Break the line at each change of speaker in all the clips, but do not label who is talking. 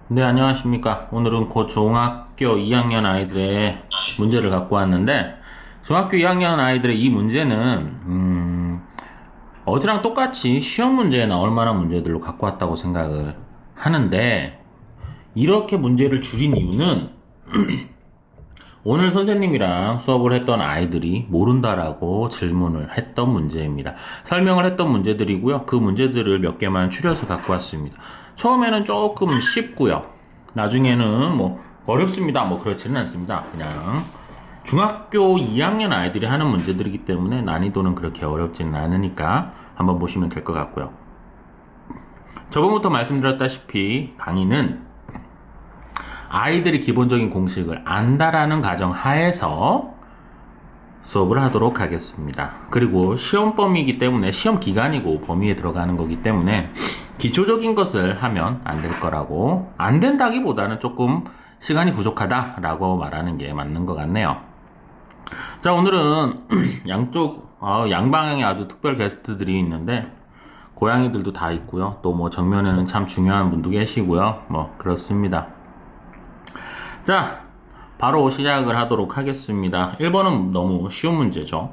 네, 안녕하십니까. 오늘은 곧 중학교 2학년 아이들의 문제를 갖고 왔는데, 중학교 2학년 아이들의 이 문제는, 어제랑 똑같이 시험 문제에 나올 만한 문제들로 갖고 왔다고 생각을 하는데, 이렇게 문제를 줄인 이유는, 오늘 선생님이랑 수업을 했던 아이들이 모른다라고 질문을 했던 문제입니다. 설명을 했던 문제들이고요. 그 문제들을 몇 개만 추려서 갖고 왔습니다. 처음에는 조금 쉽고요. 나중에는 어렵습니다. 그렇지는 않습니다. 그냥 중학교 2학년 아이들이 하는 문제들이기 때문에 난이도는 그렇게 어렵지는 않으니까 한번 보시면 될 것 같고요. 저번부터 말씀드렸다시피 강의는 아이들이 기본적인 공식을 안다라는 가정 하에서 수업을 하도록 하겠습니다. 그리고 시험 범위이기 때문에 시험 기간이고 범위에 들어가는 거기 때문에 기초적인 것을 하면 안 될 거라고, 안 된다기보다는 조금 시간이 부족하다라고 말하는 게 맞는 것 같네요. 자, 오늘은 양방향에 아주 특별 게스트들이 있는데 고양이들도 다 있고요. 또 정면에는 참 중요한 분도 계시고요. 그렇습니다. 자, 바로 시작을 하도록 하겠습니다. 1번은 너무 쉬운 문제죠.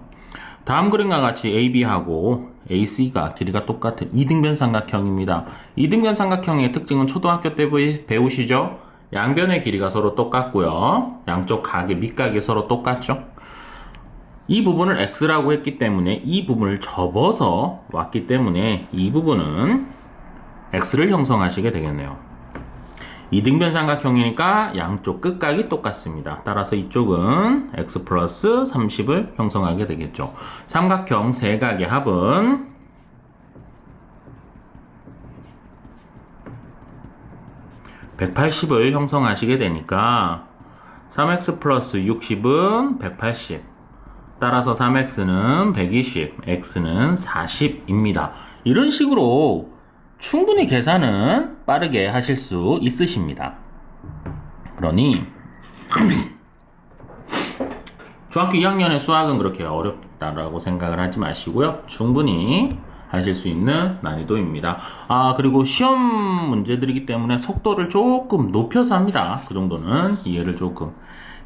다음 그림과 같이 AB하고 AC가 길이가 똑같은 이등변 삼각형입니다. 이등변 삼각형의 특징은 초등학교 때 배우시죠? 양변의 길이가 서로 똑같고요. 양쪽 각의 밑각이 서로 똑같죠? 이 부분을 X라고 했기 때문에 이 부분을 접어서 왔기 때문에 이 부분은 X를 형성하시게 되겠네요. 이등변 삼각형이니까 양쪽 끝각이 똑같습니다. 따라서 이쪽은 x 플러스 30을 형성하게 되겠죠. 삼각형 세 각의 합은 180을 형성하시게 되니까 3x 플러스 60은 180. 따라서 3x는 120, x는 40입니다. 이런 식으로 충분히 계산은 빠르게 하실 수 있으십니다. 그러니 중학교 2학년의 수학은 그렇게 어렵다라고 생각을 하지 마시고요. 충분히 하실 수 있는 난이도입니다. 그리고 시험 문제들이기 때문에 속도를 조금 높여서 합니다. 그 정도는 이해를 조금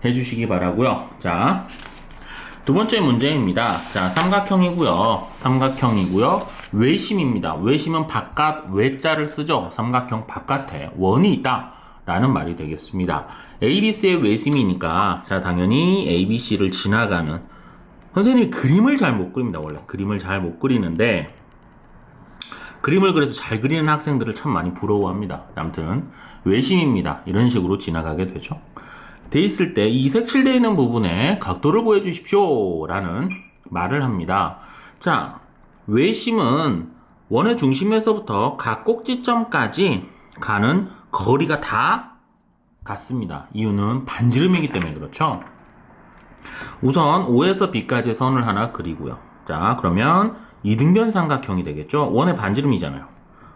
해주시기 바라고요. 자, 두 번째 문제입니다. 자, 삼각형이고요. 외심입니다. 외심은 바깥 외자를 쓰죠. 삼각형 바깥에 원이 있다 라는 말이 되겠습니다. ABC의 외심이니까 자, 당연히 ABC를 지나가는, 선생님이 그림을 잘 못 그립니다. 원래 그림을 잘 못 그리는데 그림을 그래서 잘 그리는 학생들을 참 많이 부러워합니다. 아무튼 외심입니다. 이런 식으로 지나가게 되죠. 돼 있을 때 이 색칠되어 있는 부분에 각도를 보여주십시오 라는 말을 합니다. 자, 외심은 원의 중심에서부터 각 꼭지점까지 가는 거리가 다 같습니다. 이유는 반지름이기 때문에 그렇죠. 우선 O에서 B까지 선을 하나 그리고요. 자, 그러면 이등변 삼각형이 되겠죠. 원의 반지름이잖아요.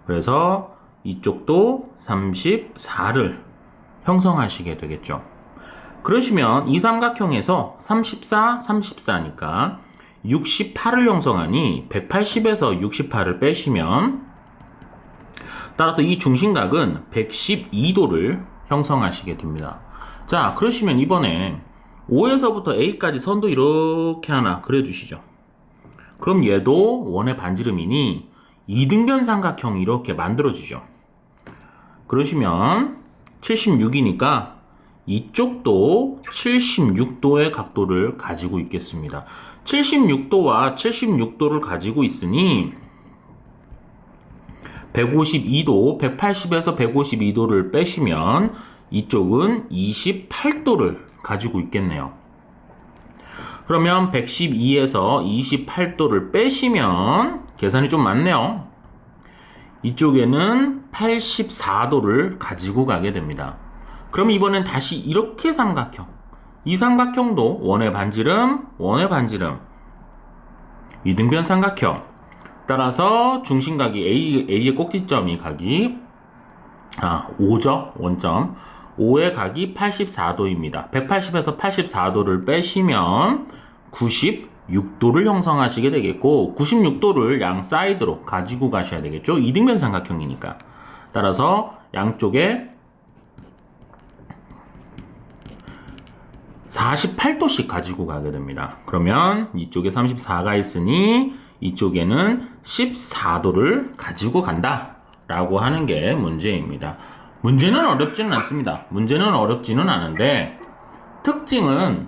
그래서 이쪽도 34를 형성하시게 되겠죠. 그러시면 이 삼각형에서 34, 34니까 68을 형성하니 180에서 68을 빼시면, 따라서 이 중심각은 112도를 형성하시게 됩니다. 자, 그러시면 이번에 O에서부터 A까지 선도 이렇게 하나 그려주시죠. 그럼 얘도 원의 반지름이니 이등변 삼각형이 이렇게 만들어지죠. 그러시면 76이니까 이쪽도 76도의 각도를 가지고 있겠습니다. 76도와 76도를 가지고 있으니 152도, 180에서 152도를 빼시면 이쪽은 28도를 가지고 있겠네요. 그러면 112에서 28도를 빼시면 계산이 좀 많네요. 이쪽에는 84도를 가지고 가게 됩니다. 그럼 이번엔 다시 이렇게 삼각형, 이 삼각형도 원의 반지름, 이등변 삼각형. 따라서 중심각이 A의 꼭지점이 각이 5죠. 원점. 5의 각이 84도입니다. 180에서 84도를 빼시면 96도를 형성하시게 되겠고, 96도를 양 사이드로 가지고 가셔야 되겠죠. 이등변 삼각형이니까. 따라서 양쪽에 48도씩 가지고 가게 됩니다. 그러면 이쪽에 34가 있으니 이쪽에는 14도를 가지고 간다 라고 하는 게 문제입니다. 문제는 어렵지는 않습니다. 문제는 어렵지는 않은데 특징은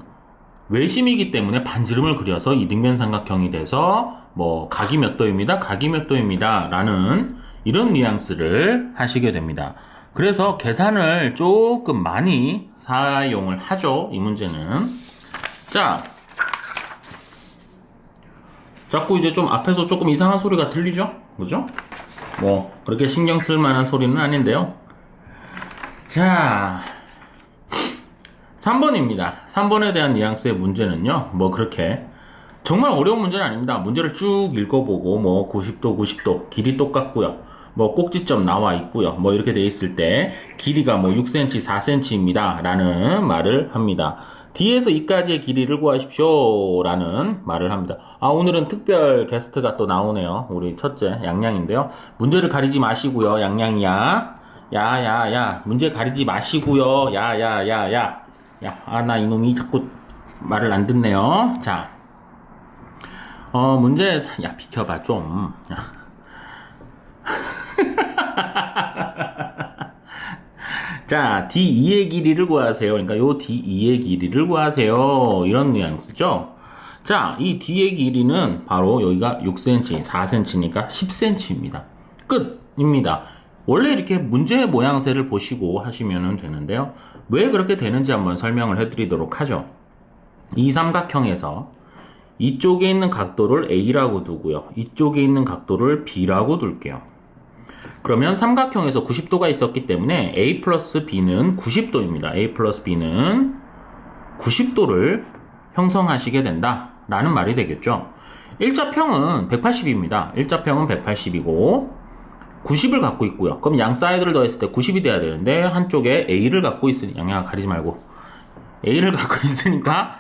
외심이기 때문에 반지름을 그려서 이등변 삼각형이 돼서 뭐 각이 몇 도입니다. 각이 몇 도입니다. 라는 이런 뉘앙스를 하시게 됩니다. 그래서 계산을 조금 많이 사용을 하죠. 이 문제는. 자, 자꾸 이제 좀 앞에서 조금 이상한 소리가 들리죠? 그죠? 뭐 그렇게 신경 쓸 만한 소리는 아닌데요. 자, 3번입니다. 3번에 대한 뉘앙스의 문제는요. 뭐 그렇게 정말 어려운 문제는 아닙니다. 문제를 쭉 읽어보고 뭐 90도 90도 길이 똑같고요. 뭐 꼭지점 나와 있고요. 뭐 이렇게 돼 있을 때 길이가 뭐 6cm 4cm입니다 라는 말을 합니다. 뒤에서 이까지의 길이를 구하십시오 라는 말을 합니다. 아, 오늘은 특별 게스트가 또 나오네요. 우리 첫째 양양인데요. 문제를 가리지 마시고요. 양양이야. 야야야 문제 가리지 마시고요. 야야야야 야, 아, 나 이놈이 자꾸 말을 안 듣네요. 자, 문제, 야, 비켜봐, 좀. 자, D2의 길이를 구하세요. 그러니까 요 D2의 길이를 구하세요. 이런 뉘앙스죠. 자, 이 D의 길이는 바로 여기가 6cm, 4cm니까 10cm입니다. 끝입니다. 원래 이렇게 문제의 모양새를 보시고 하시면 되는데요. 왜 그렇게 되는지 한번 설명을 해드리도록 하죠. 이 삼각형에서 이쪽에 있는 각도를 A라고 두고요. 이쪽에 있는 각도를 B라고 둘게요. 그러면 삼각형에서 90도가 있었기 때문에 A 플러스 B는 90도입니다. A 플러스 B는 90도를 형성하시게 된다 라는 말이 되겠죠. 일자평은 180입니다. 일자평은 180이고 90을 갖고 있고요. 그럼 양 사이드를 더했을 때 90이 돼야 되는데 한쪽에 A를 갖고 있으니 양양아 가리지 말고 A를 갖고 있으니까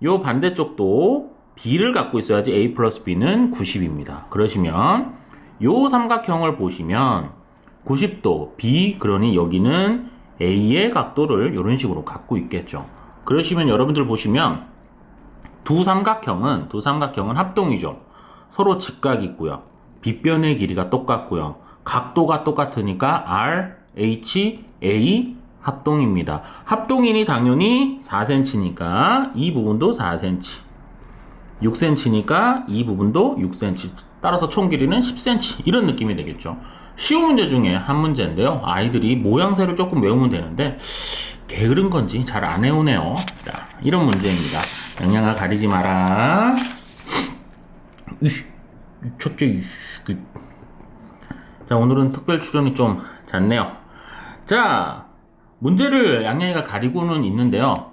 요 반대쪽도 B를 갖고 있어야지 A 플러스 B는 90입니다. 그러시면 요 삼각형을 보시면 90도 B 그러니 여기는 A의 각도를 이런 식으로 갖고 있겠죠. 그러시면 여러분들 보시면 두 삼각형은 합동이죠. 서로 직각이 있고요. 빗변의 길이가 똑같고요. 각도가 똑같으니까 R, H, A 합동입니다. 합동이니 당연히 4cm니까 이 부분도 4cm. 6cm니까 이 부분도 6cm. 따라서 총 길이는 10cm. 이런 느낌이 되겠죠. 쉬운 문제 중에 한 문제인데요. 아이들이 모양새를 조금 외우면 되는데 게으른 건지 잘 안 외우네요. 자, 이런 문제입니다. 양양아 가리지 마라. 첫째, 자, 오늘은 특별 출연이 좀 잦네요. 자, 문제를 양양이가 가리고는 있는데요.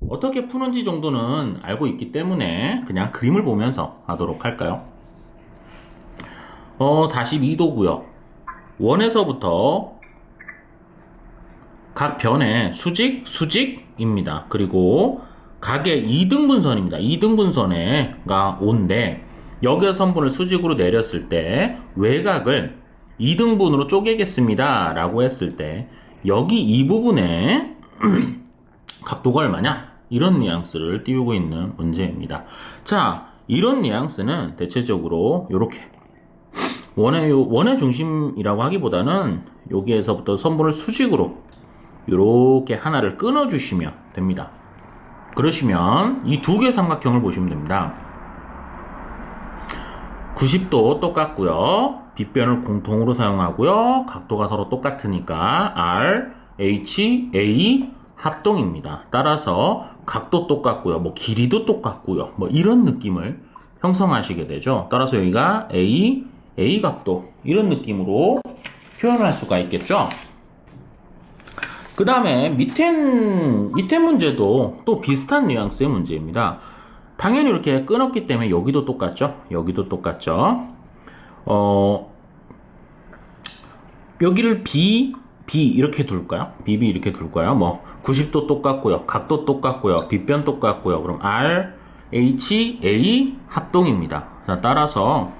어떻게 푸는지 정도는 알고 있기 때문에 그냥 그림을 보면서 하도록 할까요? 42도고요. 원에서부터 각 변의 수직입니다. 그리고 각의 2등분선입니다. 2등분선에가 5인데 여기에 선분을 수직으로 내렸을 때 외곽을 2등분으로 쪼개겠습니다 라고 했을 때 여기 이 부분에 각도가 얼마냐? 이런 뉘앙스를 띄우고 있는 문제입니다. 자, 이런 뉘앙스는 대체적으로 이렇게 원의 중심이라고 하기보다는 여기에서부터 선분을 수직으로 이렇게 하나를 끊어주시면 됩니다. 그러시면 이 두 개의 삼각형을 보시면 됩니다. 90도 똑같고요. 빗변을 공통으로 사용하고요. 각도가 서로 똑같으니까 R, H, A 합동입니다. 따라서 각도 똑같고요. 뭐 길이도 똑같고요. 뭐 이런 느낌을 형성하시게 되죠. 따라서 여기가 A 각도 이런 느낌으로 표현할 수가 있겠죠. 그 다음에 밑에 문제도 또 비슷한 뉘앙스의 문제입니다. 당연히 이렇게 끊었기 때문에 여기도 똑같죠. 여기도 똑같죠. 여기를 B 이렇게 둘까요? BB 이렇게 둘까요? 뭐 90도 똑같고요. 각도 똑같고요. 빗변 똑같고요. 그럼 R, H, A 합동입니다. 자, 따라서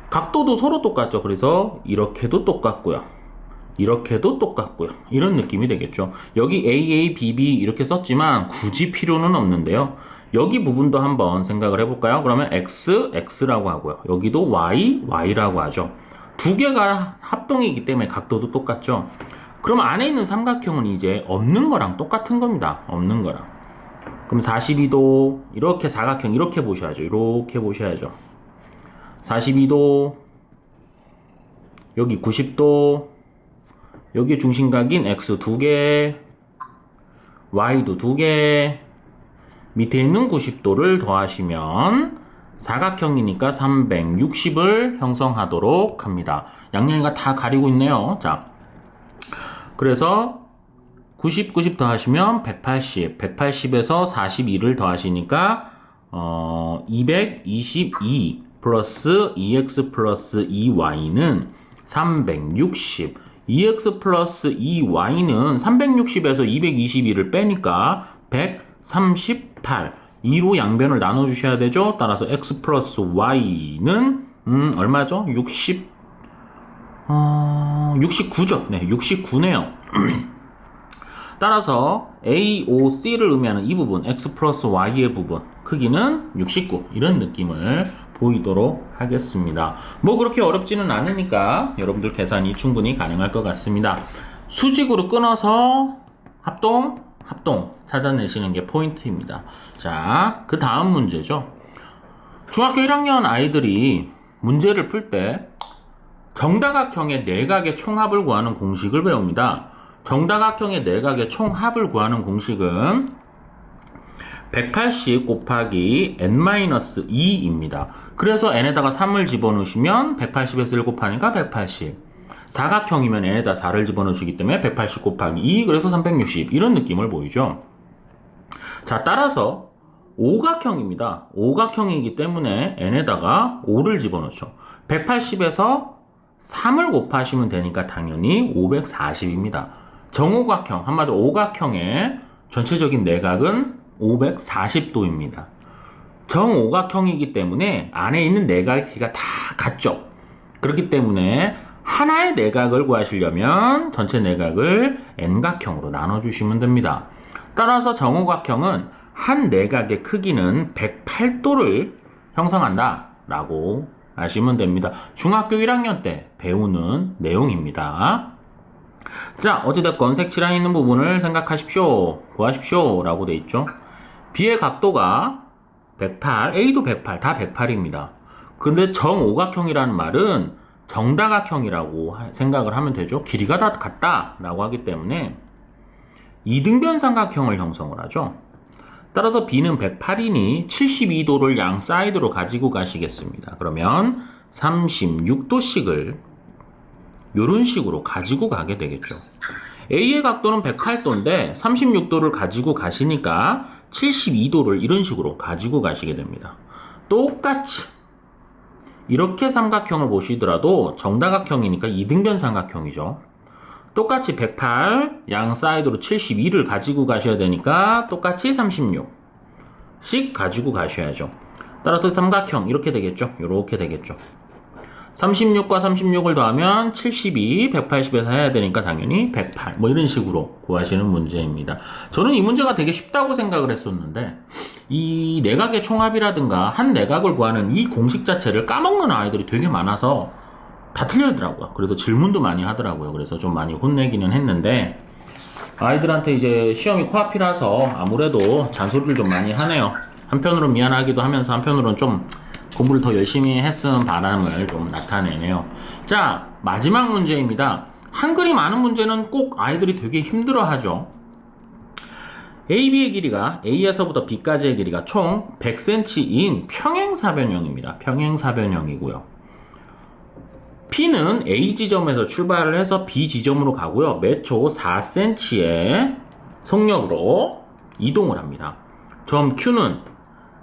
각도도 서로 똑같죠. 그래서 이렇게도 똑같고요. 이렇게도 똑같고요. 이런 느낌이 되겠죠. 여기 AA, BB 이렇게 썼지만 굳이 필요는 없는데요. 여기 부분도 한번 생각을 해볼까요? 그러면 X, X라고 하고요. 여기도 Y, Y라고 하죠. 두 개가 합동이기 때문에 각도도 똑같죠. 그럼 안에 있는 삼각형은 이제 없는 거랑 똑같은 겁니다. 없는 거랑. 그럼 42도 이렇게 사각형 이렇게 보셔야죠. 이렇게 보셔야죠. 42도 여기 90도 여기 중심각인 X 2개 Y도 2개 밑에 있는 90도를 더하시면 사각형이니까 360을 형성하도록 합니다. 양양이가 다 가리고 있네요. 자, 그래서 90, 90 더하시면 180, 180에서 42를 더하시니까 222 플러스 2x 플러스 2y는 360 2x 플러스 2y는 360에서 222를 빼니까 138 2로 양변을 나눠주셔야 되죠. 따라서 x 플러스 y는 얼마죠? 69죠. 네, 69네요. 따라서 A, O, C를 의미하는 이 부분 x 플러스 y의 부분 크기는 69 이런 느낌을 보이도록 하겠습니다. 뭐 그렇게 어렵지는 않으니까 여러분들 계산이 충분히 가능할 것 같습니다. 수직으로 끊어서 합동 찾아내시는 게 포인트입니다. 자, 그 다음 문제죠. 중학교 1학년 아이들이 문제를 풀 때 정다각형의 내각의 총합을 구하는 공식을 배웁니다. 정다각형의 내각의 총합을 구하는 공식은 180 곱하기 n-2입니다. 그래서 n에다가 3을 집어넣으시면 180에서 1 곱하니까 180. 사각형이면 n에다 4를 집어넣으시기 때문에 180 곱하기 2, 그래서 360. 이런 느낌을 보이죠. 자, 따라서 오각형입니다. 오각형이기 때문에 n에다가 5를 집어넣죠. 180에서 3을 곱하시면 되니까 당연히 540입니다. 정오각형, 한마디로 오각형의 전체적인 내각은 540도입니다. 정오각형이기 때문에 안에 있는 내각의 길이가 다 같죠. 그렇기 때문에 하나의 내각을 구하시려면 전체 내각을 n각형으로 나눠주시면 됩니다. 따라서 정오각형은 한 내각의 크기는 108도를 형성한다 라고 아시면 됩니다. 중학교 1학년 때 배우는 내용입니다. 자, 어찌됐건 색칠한 있는 부분을 생각하십시오. 구하십시오 라고 돼 있죠. B의 각도가 108, A도 108, 다 108입니다. 근데 정오각형이라는 말은 정다각형이라고 생각을 하면 되죠. 길이가 다 같다 라고 하기 때문에 이등변 삼각형을 형성을 하죠. 따라서 B는 108이니 72도를 양 사이드로 가지고 가시겠습니다. 그러면 36도씩을 이런 식으로 가지고 가게 되겠죠. A의 각도는 108도인데 36도를 가지고 가시니까 72도를 이런 식으로 가지고 가시게 됩니다. 똑같이 이렇게 삼각형을 보시더라도 정다각형이니까 이등변 삼각형이죠. 똑같이 108, 양 사이드로 72를 가지고 가셔야 되니까 똑같이 36씩 가지고 가셔야죠. 따라서 삼각형 이렇게 되겠죠. 이렇게 되겠죠. 36과 36을 더하면 72, 180에서 해야 되니까 당연히 108 뭐 이런 식으로 구하시는 문제입니다. 저는 이 문제가 되게 쉽다고 생각을 했었는데 이 내각의 총합이라든가 한 내각을 구하는 이 공식 자체를 까먹는 아이들이 되게 많아서 다 틀리더라고요. 그래서 질문도 많이 하더라고요. 그래서 좀 많이 혼내기는 했는데 아이들한테 이제 시험이 코앞이라서 아무래도 잔소리를 좀 많이 하네요. 한편으로는 미안하기도 하면서 한편으로는 좀 공부를 더 열심히 했으면 바람을 좀 나타내네요. 자, 마지막 문제입니다. 한글이 많은 문제는 꼭 아이들이 되게 힘들어하죠. AB의 길이가 A에서부터 B까지의 길이가 총 100cm인 평행사변형입니다. 평행사변형이고요. P는 A 지점에서 출발을 해서 B 지점으로 가고요. 매초 4cm의 속력으로 이동을 합니다. 점 Q는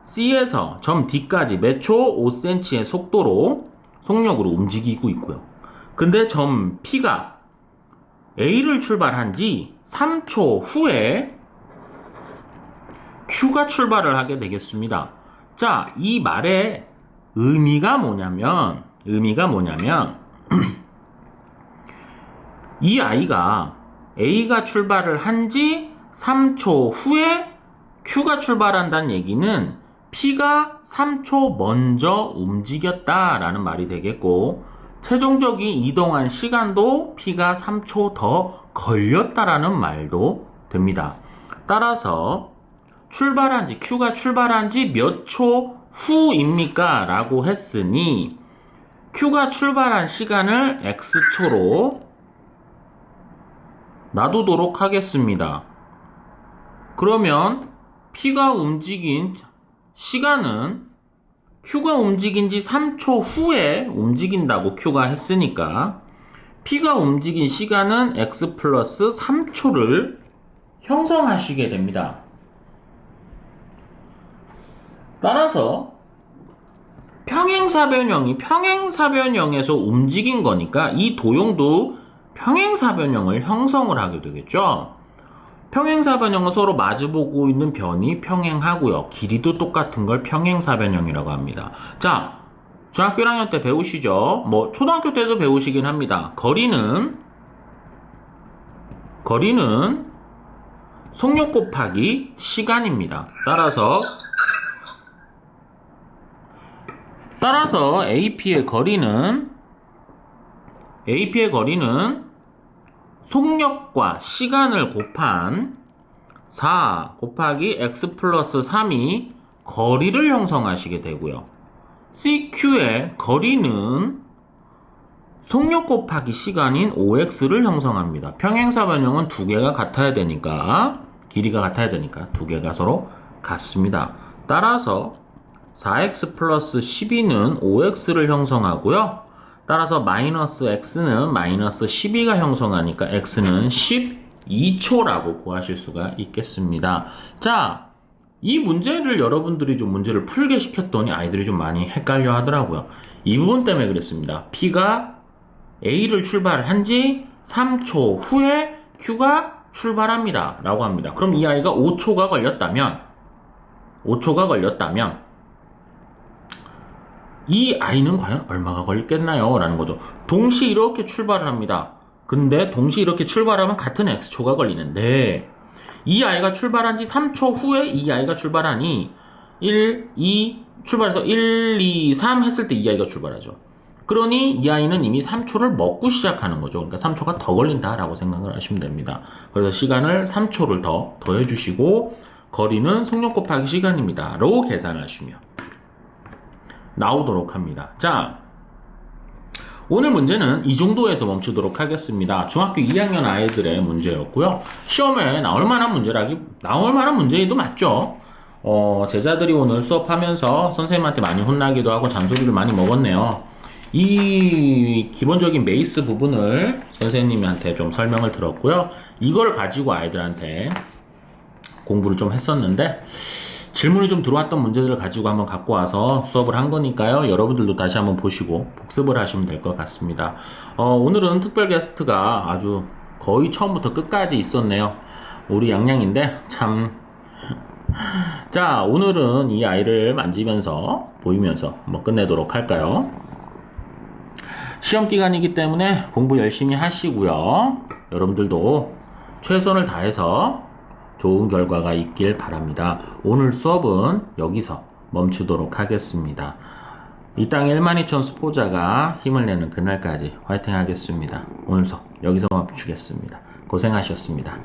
C에서 점 D까지 매초 5cm의 속력으로 움직이고 있고요. 근데 점 P가 A를 출발한 지 3초 후에 Q가 출발을 하게 되겠습니다. 자, 이 말의 의미가 뭐냐면 이 아이가 A가 출발을 한 지 3초 후에 Q가 출발한다는 얘기는 P가 3초 먼저 움직였다라는 말이 되겠고, 최종적인 이동한 시간도 P가 3초 더 걸렸다라는 말도 됩니다. 따라서 출발한 지, Q가 출발한 지 몇 초 후입니까? 라고 했으니 Q가 출발한 시간을 X초로 놔두도록 하겠습니다. 그러면 P가 움직인 시간은 Q가 움직인 지 3초 후에 움직인다고 Q가 했으니까 P가 움직인 시간은 X 플러스 3초를 형성하시게 됩니다. 따라서 평행사변형이 평행사변형에서 움직인 거니까 이 도형도 평행사변형을 형성을 하게 되겠죠. 평행사변형은 서로 마주보고 있는 변이 평행하고요. 길이도 똑같은 걸 평행사변형이라고 합니다. 자, 중학교 1학년 때 배우시죠? 뭐 초등학교 때도 배우시긴 합니다. 거리는 속력 곱하기 시간입니다. 따라서 AP의 거리는 속력과 시간을 곱한 4 곱하기 x 플러스 3이 거리를 형성하시게 되고요. CQ의 거리는 속력 곱하기 시간인 5x를 형성합니다. 평행사변형은 두 개가 같아야 되니까, 길이가 같아야 되니까 두 개가 서로 같습니다. 따라서 4x 플러스 12는 5x를 형성하고요. 따라서 마이너스 x는 마이너스 12가 형성하니까 x는 12초라고 구하실 수가 있겠습니다. 자, 이 문제를 여러분들이 좀 문제를 풀게 시켰더니 아이들이 좀 많이 헷갈려 하더라고요. 이 부분 때문에 그랬습니다. P가 A를 출발한 지 3초 후에 Q가 출발합니다. 라고 합니다. 그럼 이 아이가 5초가 걸렸다면 이 아이는 과연 얼마가 걸리겠나요? 라는 거죠. 동시에 이렇게 출발을 합니다. 근데 동시에 이렇게 출발하면 같은 X초가 걸리는데 이 아이가 출발한 지 3초 후에 이 아이가 출발하니 출발해서 1, 2, 3 했을 때 이 아이가 출발하죠. 그러니 이 아이는 이미 3초를 먹고 시작하는 거죠. 그러니까 3초가 더 걸린다라고 생각을 하시면 됩니다. 그래서 시간을 3초를 더 더해주시고 거리는 속력 곱하기 시간입니다. 로 계산하시면 나오도록 합니다. 자, 오늘 문제는 이 정도에서 멈추도록 하겠습니다. 중학교 2학년 아이들의 문제였고요. 시험에 나올 만한 문제도 맞죠. 제자들이 오늘 수업하면서 선생님한테 많이 혼나기도 하고 잔소리를 많이 먹었네요. 이 기본적인 베이스 부분을 선생님한테 좀 설명을 들었고요. 이걸 가지고 아이들한테 공부를 좀 했었는데 질문이 좀 들어왔던 문제들을 가지고 한번 갖고 와서 수업을 한 거니까요. 여러분들도 다시 한번 보시고 복습을 하시면 될 것 같습니다. 오늘은 특별 게스트가 아주 거의 처음부터 끝까지 있었네요. 우리 양양인데 참. 자, 오늘은 이 아이를 만지면서 보이면서 한번 끝내도록 할까요? 시험 기간이기 때문에 공부 열심히 하시고요. 여러분들도 최선을 다해서 좋은 결과가 있길 바랍니다. 오늘 수업은 여기서 멈추도록 하겠습니다. 이 땅 12000 수포자가 힘을 내는 그날까지 화이팅 하겠습니다. 오늘 수업 여기서 멈추겠습니다. 고생하셨습니다.